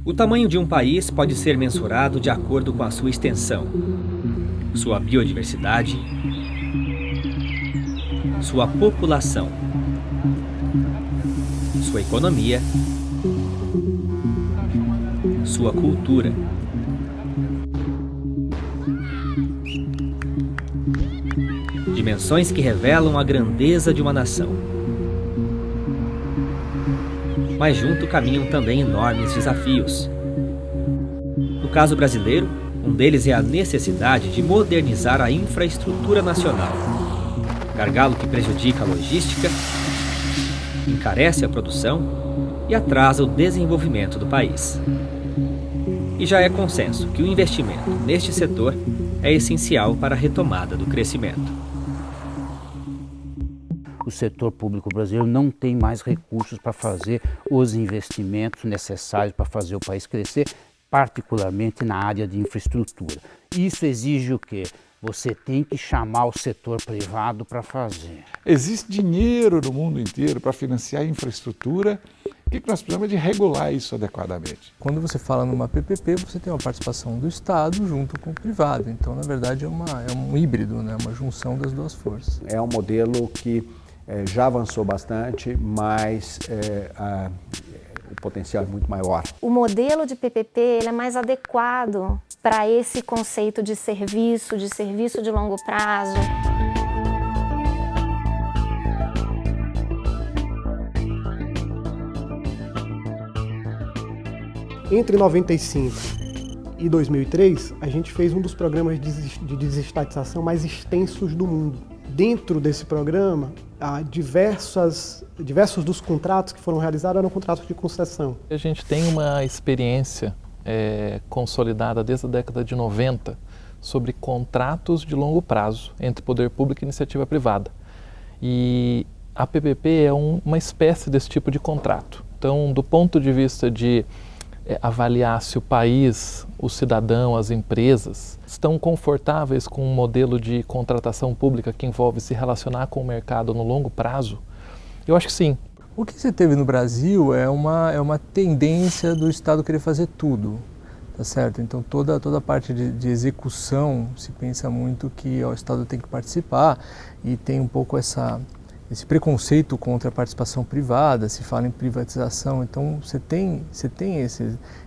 O tamanho de um país pode ser mensurado de acordo com a sua extensão, sua biodiversidade, sua população, sua economia, sua cultura. Dimensões que revelam a grandeza de uma nação. Mas junto caminham também enormes desafios. No caso brasileiro, um deles é a necessidade de modernizar a infraestrutura nacional. Gargalo que prejudica a logística, encarece a produção e atrasa o desenvolvimento do país. E já é consenso que o investimento neste setor é essencial para a retomada do crescimento. O setor público brasileiro não tem mais recursos para fazer os investimentos necessários para fazer o país crescer, particularmente na área de infraestrutura. Isso exige o quê? Você tem que chamar o setor privado para fazer. Existe dinheiro no mundo inteiro para financiar a infraestrutura. O que nós precisamos é de regular isso adequadamente. Quando você fala numa PPP, você tem uma participação do Estado junto com o privado. Então, na verdade, é um híbrido, né? Uma junção das duas forças. É um modelo que já avançou bastante, mas o potencial é muito maior. O modelo de PPP ele é mais adequado para esse conceito de serviço de longo prazo. Entre 95 e 2003, a gente fez um dos programas de desestatização mais extensos do mundo. Dentro desse programa, diversos dos contratos que foram realizados eram contratos de concessão. A gente tem uma experiência consolidada desde a década de 90 sobre contratos de longo prazo entre poder público e iniciativa privada. E a PPP é uma espécie desse tipo de contrato. Então, do ponto de vista de avaliar se o país, o cidadão, as empresas estão confortáveis com um modelo de contratação pública que envolve se relacionar com o mercado no longo prazo, eu acho que sim. O que você teve no Brasil é uma tendência do Estado querer fazer tudo, tá certo? Então toda a parte de execução se pensa muito que o Estado tem que participar e tem um pouco esse preconceito contra a participação privada, se fala em privatização, então você tem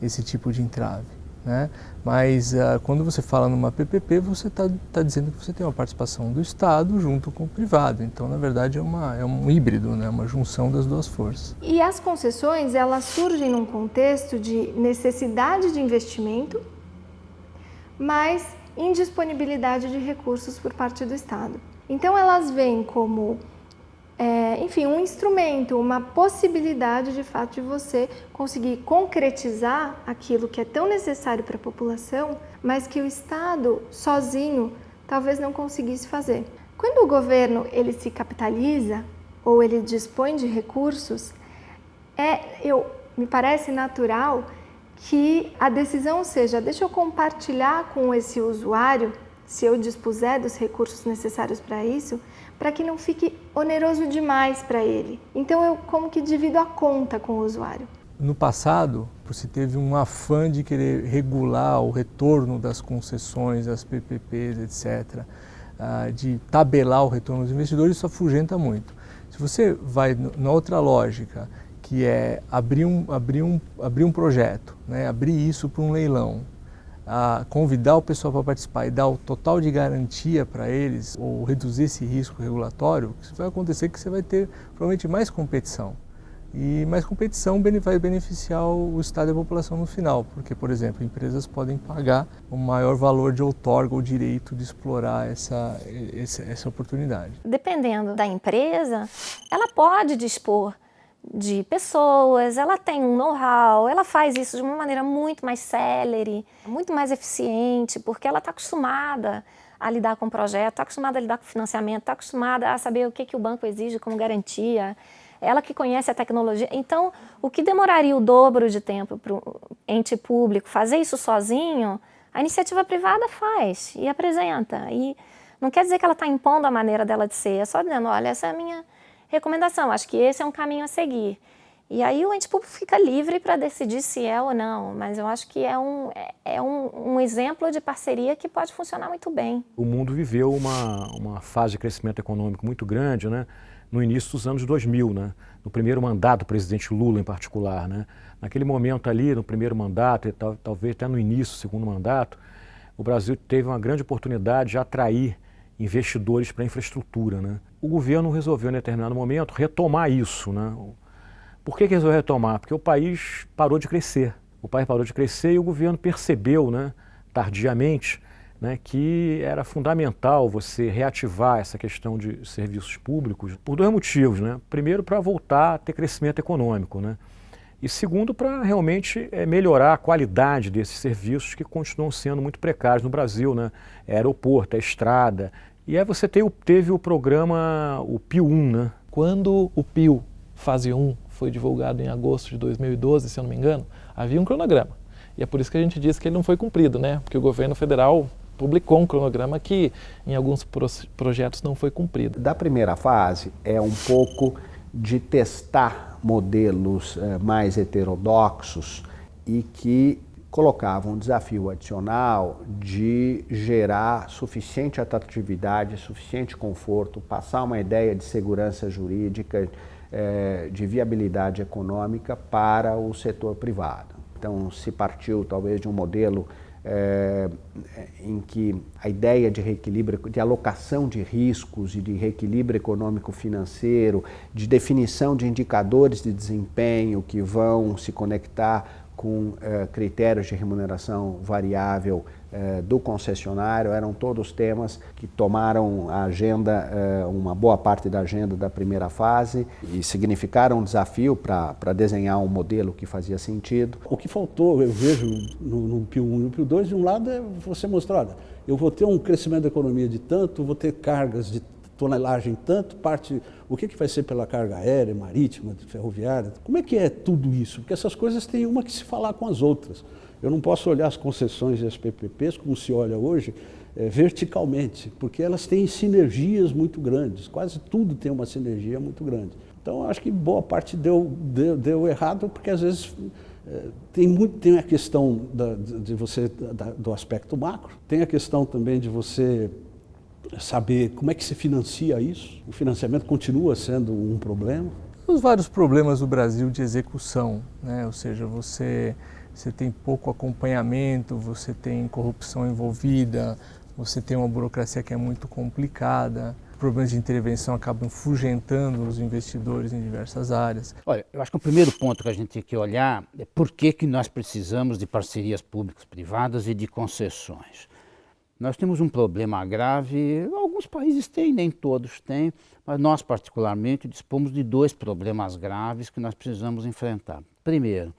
esse tipo de entrave, né? Mas quando você fala numa PPP, você está dizendo que você tem uma participação do Estado junto com o privado, então na verdade é um híbrido, né? Uma junção das duas forças. E as concessões, elas surgem num contexto de necessidade de investimento, mas indisponibilidade de recursos por parte do Estado. Então elas vêm como um instrumento, uma possibilidade de fato de você conseguir concretizar aquilo que é tão necessário para a população, mas que o Estado sozinho talvez não conseguisse fazer. Quando o governo ele se capitaliza ou ele dispõe de recursos, me parece natural que a decisão seja: deixa eu compartilhar com esse usuário, se eu dispuser dos recursos necessários para isso, para que não fique oneroso demais para ele. Então eu como que divido a conta com o usuário. No passado, você teve um afã de querer regular o retorno das concessões, das PPPs, etc., de tabelar o retorno dos investidores, isso afugenta muito. Se você vai na outra lógica, que é abrir um projeto, né, abrir isso para um leilão, convidar o pessoal para participar e dar o total de garantia para eles, ou reduzir esse risco regulatório, o que vai acontecer é que você vai ter provavelmente mais competição. E mais competição vai beneficiar o Estado e a população no final, porque, por exemplo, empresas podem pagar um maior valor de outorga ou direito de explorar essa oportunidade. Dependendo da empresa, ela pode dispor de pessoas, ela tem um know-how, ela faz isso de uma maneira muito mais célere, muito mais eficiente, porque ela está acostumada a lidar com o projeto, está acostumada a lidar com o financiamento, está acostumada a saber o que o banco exige como garantia, ela que conhece a tecnologia. Então, o que demoraria o dobro de tempo para o ente público fazer isso sozinho, a iniciativa privada faz e apresenta. E não quer dizer que ela está impondo a maneira dela de ser, é só dizendo: olha, essa é a minha recomendação, acho que esse é um caminho a seguir. E aí o ente público fica livre para decidir se é ou não, mas eu acho que é um exemplo de parceria que pode funcionar muito bem. O mundo viveu uma fase de crescimento econômico muito grande, né, no início dos anos 2000, né, no primeiro mandato do presidente Lula em particular, né. Naquele momento ali, no primeiro mandato, e talvez até no início do segundo mandato, o Brasil teve uma grande oportunidade de atrair investidores para a infraestrutura, né. O governo resolveu, em determinado momento, retomar isso, né. Por que resolveu retomar? Porque o país parou de crescer. O país parou de crescer e o governo percebeu, né, tardiamente, né, que era fundamental você reativar essa questão de serviços públicos por dois motivos, né. Primeiro, para voltar a ter crescimento econômico, né. E segundo, para realmente melhorar a qualidade desses serviços que continuam sendo muito precários no Brasil, né? Aeroporto, a estrada. E aí você teve o programa, o PIO-1, né? Quando o PIO fase 1 foi divulgado em agosto de 2012, se eu não me engano, havia um cronograma. E é por isso que a gente diz que ele não foi cumprido, né? Porque o governo federal publicou um cronograma que em alguns projetos não foi cumprido. Da primeira fase é um pouco de testar modelos mais heterodoxos e que colocavam um desafio adicional de gerar suficiente atratividade, suficiente conforto, passar uma ideia de segurança jurídica, de viabilidade econômica para o setor privado. Então se partiu talvez de um modelo em que a ideia de reequilíbrio, de alocação de riscos e de reequilíbrio econômico-financeiro, de definição de indicadores de desempenho que vão se conectar com critérios de remuneração variável do concessionário, eram todos temas que tomaram a agenda, uma boa parte da agenda da primeira fase e significaram um desafio para desenhar um modelo que fazia sentido. O que faltou, eu vejo no PIO 1 e no PIO 2, de um lado é você mostrar, olha, eu vou ter um crescimento da economia de tanto, vou ter cargas de tonelagem tanto, o que vai ser pela carga aérea, marítima, ferroviária, como é que é tudo isso? Porque essas coisas têm uma que se falar com as outras. Eu não posso olhar as concessões e as PPPs como se olha hoje verticalmente, porque elas têm sinergias muito grandes, quase tudo tem uma sinergia muito grande. Então acho que boa parte deu errado, porque às vezes tem a questão do aspecto macro, tem a questão também de você saber como é que se financia isso. O financiamento continua sendo um problema. Os vários problemas do Brasil de execução, né? Ou seja, você tem pouco acompanhamento, você tem corrupção envolvida, você tem uma burocracia que é muito complicada, problemas de intervenção acabam afugentando os investidores em diversas áreas. Olha, eu acho que o primeiro ponto que a gente tem que olhar é por que nós precisamos de parcerias públicas-privadas e de concessões. Nós temos um problema grave, alguns países têm, nem todos têm, mas nós particularmente dispomos de dois problemas graves que nós precisamos enfrentar. Primeiro,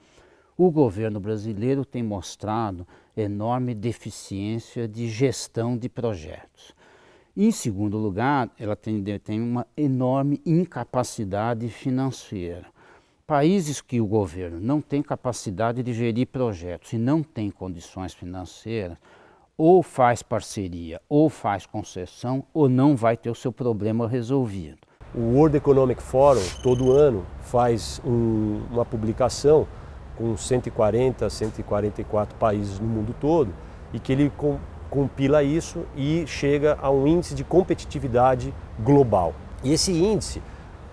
o governo brasileiro tem mostrado enorme deficiência de gestão de projetos. Em segundo lugar, ela tem uma enorme incapacidade financeira. Países que o governo não tem capacidade de gerir projetos e não tem condições financeiras, ou faz parceria, ou faz concessão, ou não vai ter o seu problema resolvido. O World Economic Forum, todo ano, faz uma publicação com 140, 144 países no mundo todo, e que ele compila isso e chega a um índice de competitividade global. E esse índice,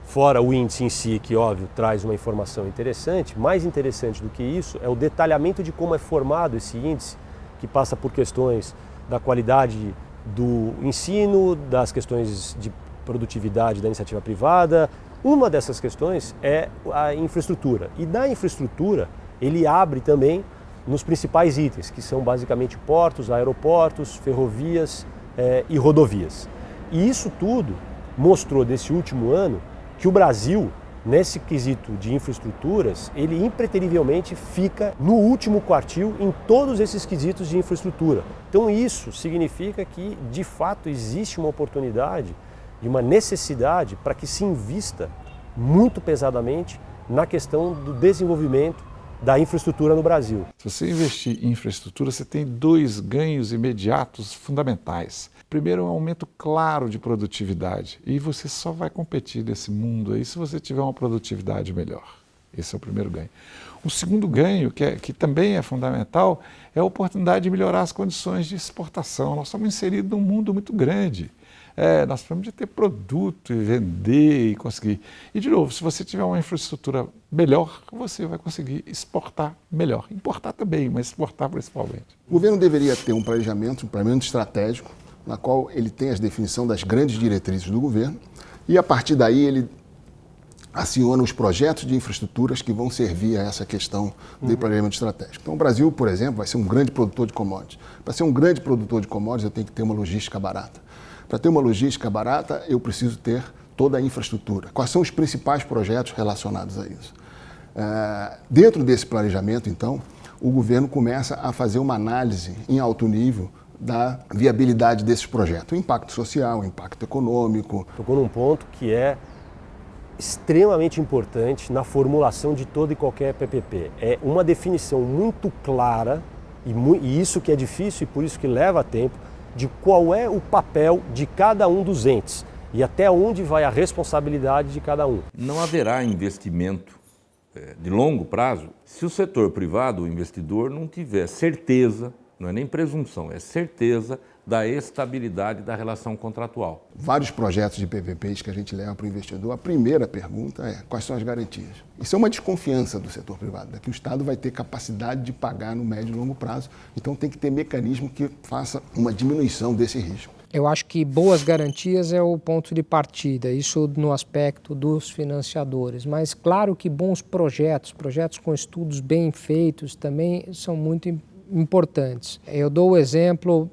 fora o índice em si, que óbvio traz uma informação interessante, mais interessante do que isso é o detalhamento de como é formado esse índice, que passa por questões da qualidade do ensino, das questões de produtividade da iniciativa privada. Uma dessas questões é a infraestrutura. E da infraestrutura, ele abre também nos principais itens, que são basicamente portos, aeroportos, ferrovias e rodovias. E isso tudo mostrou, desse último ano, que o Brasil, nesse quesito de infraestruturas, ele impreterivelmente fica no último quartil em todos esses quesitos de infraestrutura. Então isso significa que, de fato, existe uma oportunidade e uma necessidade para que se invista muito pesadamente na questão do desenvolvimento da infraestrutura no Brasil. Se você investir em infraestrutura, você tem dois ganhos imediatos fundamentais. Primeiro, um aumento claro de produtividade. E você só vai competir nesse mundo aí se você tiver uma produtividade melhor. Esse é o primeiro ganho. O segundo ganho, que também é fundamental, é a oportunidade de melhorar as condições de exportação. Nós estamos inseridos num mundo muito grande. Nós precisamos de ter produto e vender e conseguir. E, de novo, se você tiver uma infraestrutura melhor, você vai conseguir exportar melhor. Importar também, mas exportar principalmente. O governo deveria ter um planejamento estratégico, na qual ele tem a definição das grandes diretrizes do governo, e a partir daí ele aciona os projetos de infraestruturas que vão servir a essa questão de planejamento estratégico. Então, o Brasil, por exemplo, vai ser um grande produtor de commodities. Para ser um grande produtor de commodities, eu tenho que ter uma logística barata. Para ter uma logística barata, eu preciso ter toda a infraestrutura. Quais são os principais projetos relacionados a isso? Dentro desse planejamento, então, o governo começa a fazer uma análise em alto nível da viabilidade desses projetos. O impacto social, o impacto econômico. Tocou num ponto que é extremamente importante na formulação de todo e qualquer PPP. É uma definição muito clara, e isso que é difícil e por isso que leva tempo, de qual é o papel de cada um dos entes e até onde vai a responsabilidade de cada um. Não haverá investimento de longo prazo se o setor privado, o investidor, não tiver certeza, não é nem presunção, é certeza da estabilidade da relação contratual. Vários projetos de PPPs que a gente leva para o investidor, a primeira pergunta é quais são as garantias. Isso é uma desconfiança do setor privado, que o Estado vai ter capacidade de pagar no médio e longo prazo, então tem que ter mecanismo que faça uma diminuição desse risco. Eu acho que boas garantias é o ponto de partida, isso no aspecto dos financiadores, mas claro que bons projetos com estudos bem feitos também são muito importantes. Eu dou o exemplo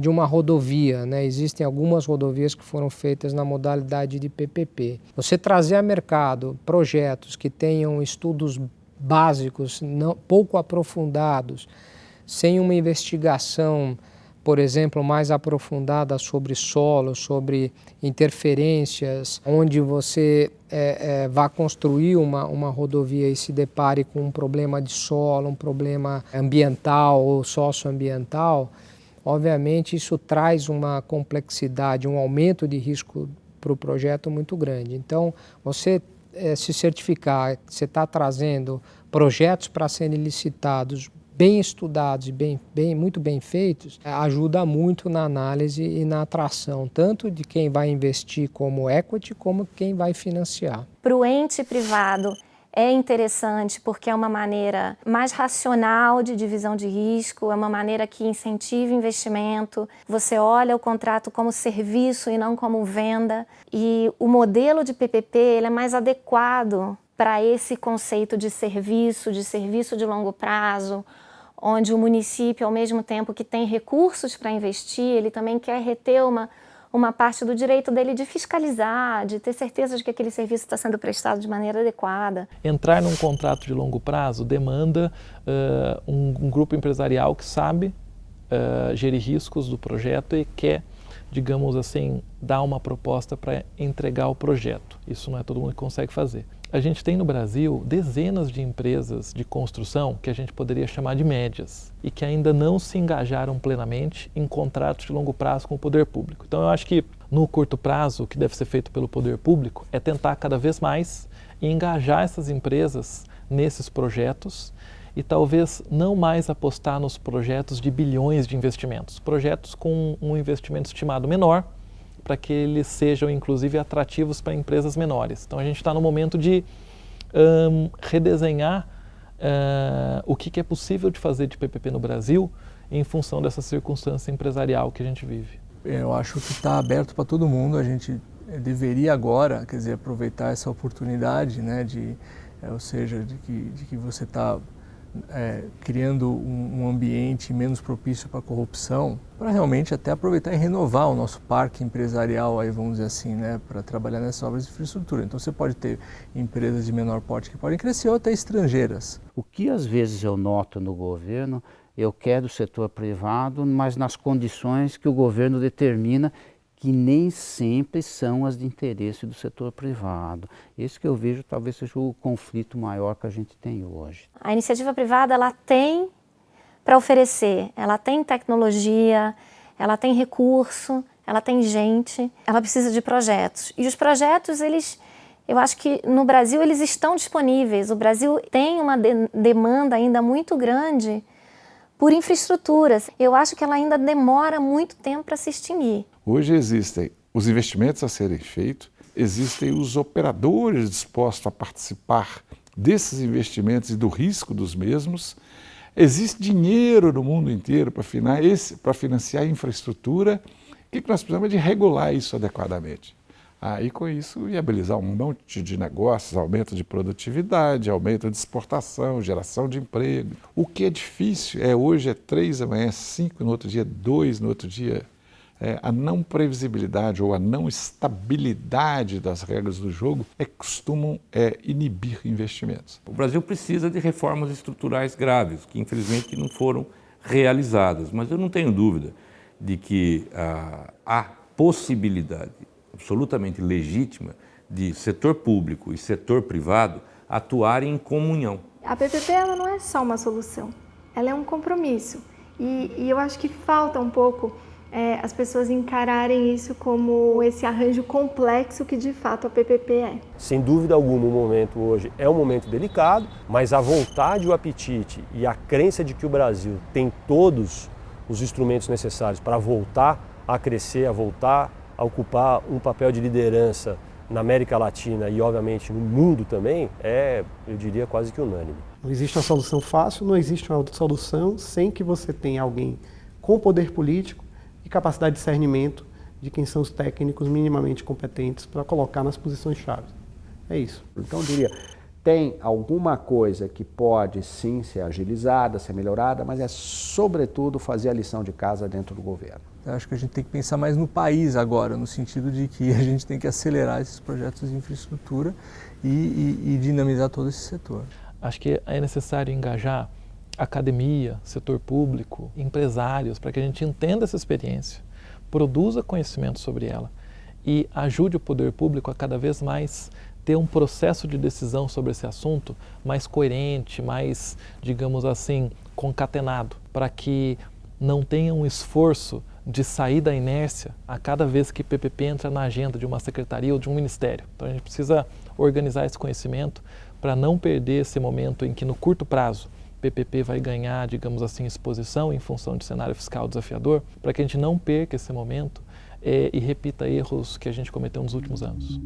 de uma rodovia, né? Existem algumas rodovias que foram feitas na modalidade de PPP. Você trazer a mercado projetos que tenham estudos básicos, pouco aprofundados, sem uma investigação, por exemplo, mais aprofundada sobre solo, sobre interferências, onde você vai construir uma rodovia e se depare com um problema de solo, um problema ambiental ou socioambiental, obviamente isso traz uma complexidade, um aumento de risco para o projeto muito grande. Então, você se certificar que você está trazendo projetos para serem licitados bem estudados e muito bem feitos, ajuda muito na análise e na atração, tanto de quem vai investir como equity, como quem vai financiar. Para o ente privado é interessante porque é uma maneira mais racional de divisão de risco, é uma maneira que incentiva investimento, você olha o contrato como serviço e não como venda, e o modelo de PPP ele é mais adequado para esse conceito de serviço de longo prazo, onde o município, ao mesmo tempo que tem recursos para investir, ele também quer reter uma parte do direito dele de fiscalizar, de ter certeza de que aquele serviço está sendo prestado de maneira adequada. Entrar num contrato de longo prazo demanda um grupo empresarial que sabe gerir riscos do projeto e quer, digamos assim, dar uma proposta para entregar o projeto. Isso não é todo mundo que consegue fazer. A gente tem no Brasil dezenas de empresas de construção que a gente poderia chamar de médias e que ainda não se engajaram plenamente em contratos de longo prazo com o poder público. Então eu acho que no curto prazo o que deve ser feito pelo poder público é tentar cada vez mais engajar essas empresas nesses projetos e talvez não mais apostar nos projetos de bilhões de investimentos, projetos com um investimento estimado menor, para que eles sejam, inclusive, atrativos para empresas menores. Então, a gente está no momento de redesenhar o que é possível de fazer de PPP no Brasil em função dessa circunstância empresarial que a gente vive. Eu acho que está aberto para todo mundo. A gente deveria agora, quer dizer, aproveitar essa oportunidade, né, ou seja, de que você está criando um ambiente menos propício para a corrupção, para realmente até aproveitar e renovar o nosso parque empresarial, aí vamos dizer assim, né, para trabalhar nessas obras de infraestrutura. Então você pode ter empresas de menor porte que podem crescer ou até estrangeiras. O que às vezes eu noto no governo, eu quero o setor privado, mas nas condições que o governo determina, que nem sempre são as de interesse do setor privado. Esse que eu vejo talvez seja o conflito maior que a gente tem hoje. A iniciativa privada ela tem para oferecer, ela tem tecnologia, ela tem recurso, ela tem gente, ela precisa de projetos. E os projetos, eles Eu acho que no Brasil eles estão disponíveis. O Brasil tem uma demanda ainda muito grande por infraestruturas. Eu acho que ela ainda demora muito tempo para se extinguir. Hoje existem os investimentos a serem feitos, existem os operadores dispostos a participar desses investimentos e do risco dos mesmos. Existe dinheiro no mundo inteiro para financiar a infraestrutura. O que nós precisamos é de regular isso adequadamente. E com isso viabilizar um monte de negócios, aumento de produtividade, aumento de exportação, geração de emprego. O que é difícil hoje é 3, amanhã 5, no outro dia 2, no outro dia a não previsibilidade ou a não estabilidade das regras do jogo costumam inibir investimentos. O Brasil precisa de reformas estruturais graves, que infelizmente não foram realizadas, mas eu não tenho dúvida de que há possibilidade absolutamente legítima de setor público e setor privado atuarem em comunhão. A PPP ela não é só uma solução, ela é um compromisso. E eu acho que falta um pouco as pessoas encararem isso como esse arranjo complexo que de fato a PPP é. Sem dúvida alguma, o momento hoje é um momento delicado, mas a vontade, o apetite e a crença de que o Brasil tem todos os instrumentos necessários para voltar a crescer, a voltar a ocupar um papel de liderança na América Latina e, obviamente, no mundo também, eu diria, quase que unânime. Não existe uma solução fácil, não existe uma solução sem que você tenha alguém com poder político e capacidade de discernimento de quem são os técnicos minimamente competentes para colocar nas posições-chave. É isso. Então, eu diria, tem alguma coisa que pode sim ser agilizada, ser melhorada, mas é sobretudo fazer a lição de casa dentro do governo. Eu acho que a gente tem que pensar mais no país agora, no sentido de que a gente tem que acelerar esses projetos de infraestrutura e dinamizar todo esse setor. Acho que é necessário engajar academia, setor público, empresários, para que a gente entenda essa experiência, produza conhecimento sobre ela e ajude o poder público a cada vez mais ter um processo de decisão sobre esse assunto mais coerente, mais, digamos assim, concatenado, para que não tenha um esforço de sair da inércia a cada vez que PPP entra na agenda de uma secretaria ou de um ministério. Então a gente precisa organizar esse conhecimento para não perder esse momento em que no curto prazo PPP vai ganhar, digamos assim, exposição em função de cenário fiscal desafiador, para que a gente não perca esse momento e repita erros que a gente cometeu nos últimos anos.